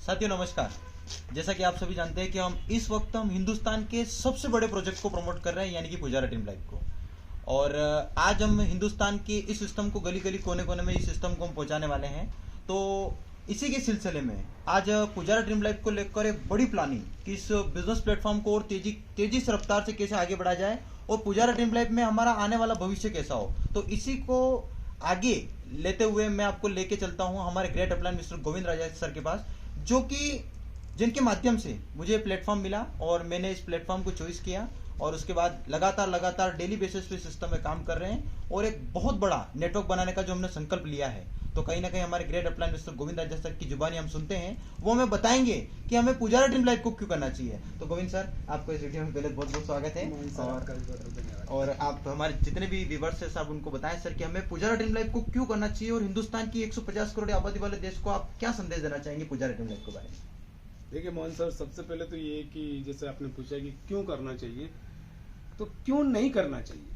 साथियों नमस्कार। जैसा कि आप सभी जानते हैं कि हम हिंदुस्तान के सबसे बड़े प्रोजेक्ट को प्रमोट कर रहे हैं, यानी कि पुजारा ड्रीम लाइफ को। और आज हम हिंदुस्तान के इस सिस्टम को गली गली कोने कोने में इस सिस्टम को हम पहुंचाने वाले हैं। तो इसी के सिलसिले में आज पुजारा ड्रीम लाइफ को लेकर एक बड़ी प्लानिंग कि इस बिजनेस प्लेटफॉर्म को और तेजी से रफ्तार से कैसे आगे बढ़ाया जाए और पुजारा ड्रीम लाइफ में हमारा आने वाला भविष्य कैसा हो। तो इसी को आगे लेते हुए मैं आपको लेके चलता हूं हमारे ग्रेट अपलाइन मिस्टर गोविंद राजा सर के पास, जो कि जिनके माध्यम से मुझे प्लेटफॉर्म मिला और मैंने इस प्लेटफॉर्म को चॉइस किया और उसके बाद लगातार डेली बेसिस पे सिस्टम में काम कर रहे हैं और एक बहुत बड़ा नेटवर्क बनाने का जो हमने संकल्प लिया है। तो कहीं ना कहीं हमारे ग्रेट अपलाइन मिस्टर गोविंद राजा सर की जुबानी हम सुनते हैं, वो हमें बताएंगे कि हमें पुजारा ड्रीम लाइफ को क्यों करना चाहिए। तो गोविंद सर, आपको इस वीडियो में पहले बहुत बहुत स्वागत है। और आप हमारे जितने भी व्यूअर्स हैं सब उनको बताएं सर कि हमें पुजारा ड्रीम लाइफ को क्यों करना चाहिए और हिंदुस्तान की 150 करोड़ आबादी वाले देश को आप क्या संदेश देना चाहेंगे पुजारा ड्रीम लाइफ के बारे में। देखिए मोहन सर, सबसे पहले तो ये कि जैसे आपने पूछा कि क्यों करना चाहिए, तो क्यों नहीं करना चाहिए।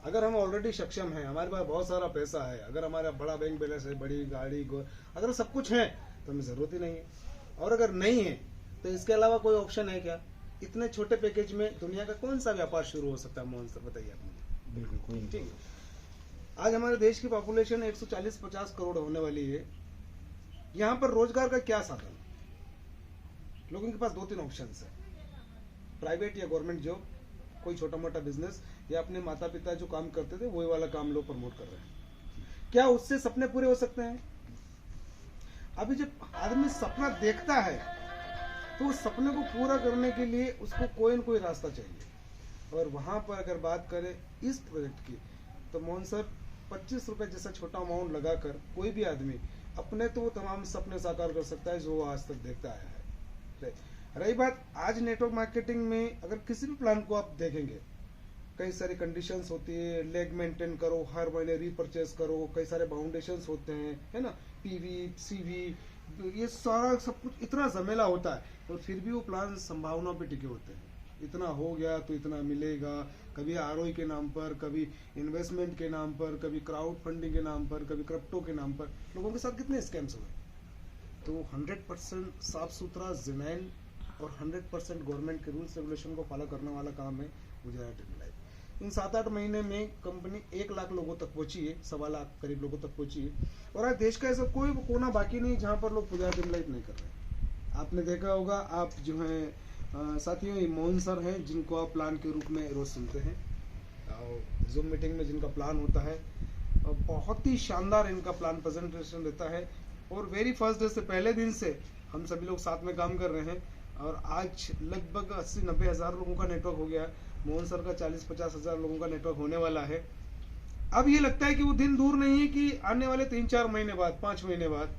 अगर हम ऑलरेडी सक्षम हैं, हमारे पास बहुत सारा पैसा है, अगर हमारा बड़ा बैंक बैलेंस है, बड़ी गाड़ी, अगर सब कुछ है तो हमें जरूरत ही नहीं है। और अगर नहीं है तो इसके अलावा कोई ऑप्शन है क्या? इतने छोटे पैकेज में दुनिया का कौन सा व्यापार शुरू हो सकता है? मोहन सर बताइए आप मुझे। बिल्कुल ठीक है। आज हमारे देश की पॉपुलेशन 140-50 करोड़ होने वाली है। यहाँ पर रोजगार का क्या साधन? लोगों के पास 2-3 ऑप्शन है, प्राइवेट या गवर्नमेंट जॉब, कोई छोटा मोटा बिजनेस, या अपने माता पिता जो काम करते थे वही वाला काम लोग प्रमोट कर रहे हैं। क्या उससे सपने पूरे हो सकते हैं? अभी जब आदमी सपना देखता है तो उस सपने को पूरा करने के लिए उसको कोई न कोई रास्ता चाहिए। और वहां पर अगर बात करें इस प्रोजेक्ट की, तो मोहन सर 25 रुपए जैसा छोटा अमाउंट लगाकर कोई भी आदमी अपने तो वो तमाम सपने साकार कर सकता है जो वो आज तक देखता आया है। रही बात आज नेटवर्क मार्केटिंग में, अगर किसी भी प्लान को आप देखेंगे, कई सारी कंडीशंस होती है, लेग मेंटेन करो, हर महीने रीपरचेस करो, कई सारे बाउंडेशंस होते हैं, है ना, पीवी सीवी, ये सारा सब कुछ इतना झमेला होता है, और फिर भी वो प्लान संभावनाओं पे टिके होते हैं। इतना हो गया तो इतना मिलेगा, कभी आरओई के नाम पर, कभी इन्वेस्टमेंट के नाम पर, कभी क्राउड फंडिंग के नाम पर, कभी क्रिप्टो के नाम पर। लोगों के साथ कितने स्कैम्स हुए। तो 100% साफ सुथरा, जेन्युइन और 100% गवर्नमेंट के रूल्स रेगुलेशन को फॉलो करने वाला काम है पुजारा ड्रीम लाइफ। इन 7-8 महीने में कंपनी 1 लाख लोगों तक पहुंची है, 1.25 लाख करीब लोगों तक पहुंची है। और आज देश का ऐसा कोई कोना बाकी नहीं जहां पर लोग पुजारा ड्रीम लाइफ नहीं कर रहे। आपने देखा होगा, आप जो है साथियों, ये मोहन सर हैं जिनको आप प्लान के रूप में रोज सुनते हैं, जूम मीटिंग में जिनका प्लान होता है, बहुत ही शानदार इनका प्लान प्रेजेंटेशन रहता है। और वेरी फर्स्ट डे से, पहले दिन से हम सभी लोग साथ में काम कर रहे हैं और आज लगभग 80-90 हज़ार लोगों का नेटवर्क हो गया। मोहन सर का 40-50 हज़ार लोगों का नेटवर्क होने वाला है। अब ये लगता है कि वो दिन दूर नहीं है कि आने वाले 3-4 महीने बाद, 5 महीने बाद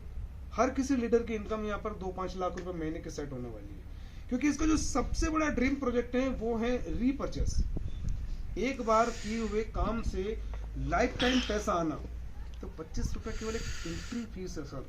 हर किसी लीडर की इनकम यहाँ पर 2-5 लाख रुपए महीने के सेट होने वाली है। क्योंकि इसका जो सबसे बड़ा ड्रीम प्रोजेक्ट है वो है रीपरचेस। एक बार किए हुए काम से लाइफ टाइम पैसा आना। तो 25 रुपए केवल एक एंट्री फीस है सर।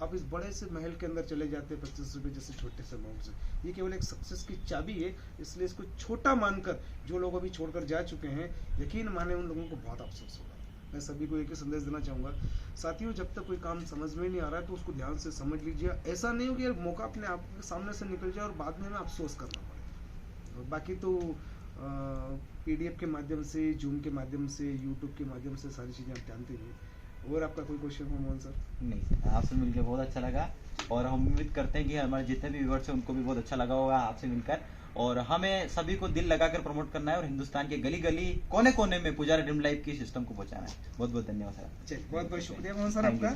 आप इस बड़े से महल के अंदर चले जाते हैं 25 रुपए जैसे छोटे से अमाउंट से। ये केवल एक सक्सेस की चाबी है, इसलिए इसको छोटा मानकर जो लोग अभी छोड़कर जा चुके हैं, यकीन माने उन लोगों को बहुत अफसोस होगा। मैं सभी को एक ही संदेश देना चाहूँगा, साथियों, जब तक कोई काम समझ में नहीं आ रहा है तो उसको ध्यान से समझ लीजिए। ऐसा नहीं हो कि यार मौका अपने आप के सामने से निकल जाए और बाद में हमें अफसोस करना पड़े। बाकी तो PDF के माध्यम से, जूम के माध्यम से, यूट्यूब के माध्यम से सारी चीज़ें आप जानते हैं। और आपका कोई क्वेश्चन हो मोहन सर? नहीं, आपसे मिलकर बहुत अच्छा लगा और हम उम्मीद करते हैं कि हमारे जितने भी व्यूअर्स हैं उनको भी बहुत अच्छा लगा होगा आपसे मिलकर। और हमें सभी को दिल लगाकर प्रमोट करना है और हिंदुस्तान के गली गली कोने कोने में पुजारा ड्रीम लाइफ की सिस्टम को पहुंचाना है। बहुत बहुत धन्यवाद सर। चलिए, बहुत बहुत शुक्रिया मोहन सर आपका।